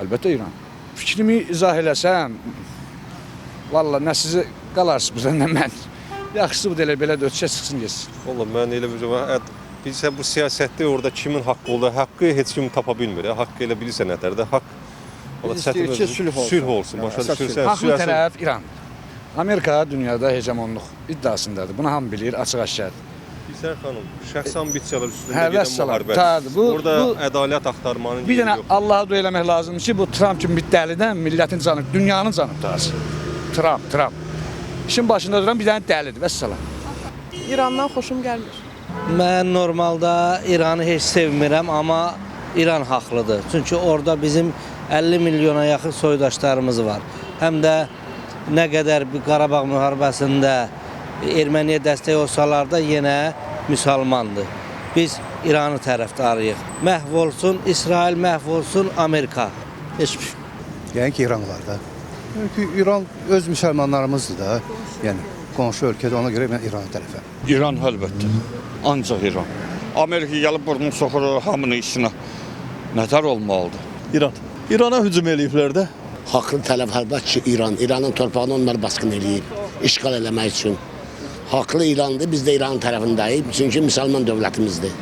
Əlbəttə İran. Fikrimi izah eləsəm, valla nə sizi qalarsınız, nə mən. Yaxşısı bu da elə belə də ötüşə çıxsın geçsin. Valla mən elə bilirsən bu siyasətdə orada kimin haqqı olur, haqqı heç kim tapa bilmir. Haqqı elə bilirsən nətərdə, haqq Biz istəyirik ki, sülh olsun. Başa düşürsən? Haqlı tərəf İran. Amerika dünyada hegemonluq iddiasındadır. Bunu hamı bilir, açıq-aşkar. İlser xanım, şəxsi ambisiyalar üstündə Hə, gedən vəssalam. müharibə. Bu Burada ədalət axtarmanın bir yeri dənə yox. Allah'a dua eləmək lazımdır ki, bu Trump kimi bir dəlidən millətin canı, dünyanın canı qurtarsın. Trump. İşin başında duran bir dənə dəlidir. Vəssalam. İrandan xoşum gəlmir. Mən normalda İranı heç sevmirəm, amma İran haqlıdır. Çünki orada bizim 50 milyona yaxın soydaşlarımız var. Həm də nə qədər bir Qarabağ müharibəsində Erməniyə dəstək olsalar da yenə müsəlmandır. Biz İranı tərəfdarıyıq. Məhv olsun İsrail, məhv olsun Amerika. Heç bir. Yəni ki, İran var da. Çünki İran öz müsəlmanlarımızdır da. Yəni qonşu ölkədə, ona görə mən İran tərəfəm. İran əlbəttə. Ancaq İran. Amerika gəlib burnunu soxur hamının işinə. Nətər olmalıdır? İran. İrana hücum eləyiblər də. Haqlı tərəf əlbəttə ki, İran. İranın torpağını onlar basqın eləyib, işğal eləmək üçün. Haqlı İrandır, biz də İranın tərəfindəyik. Çünki müsəlman dövlətimizdir.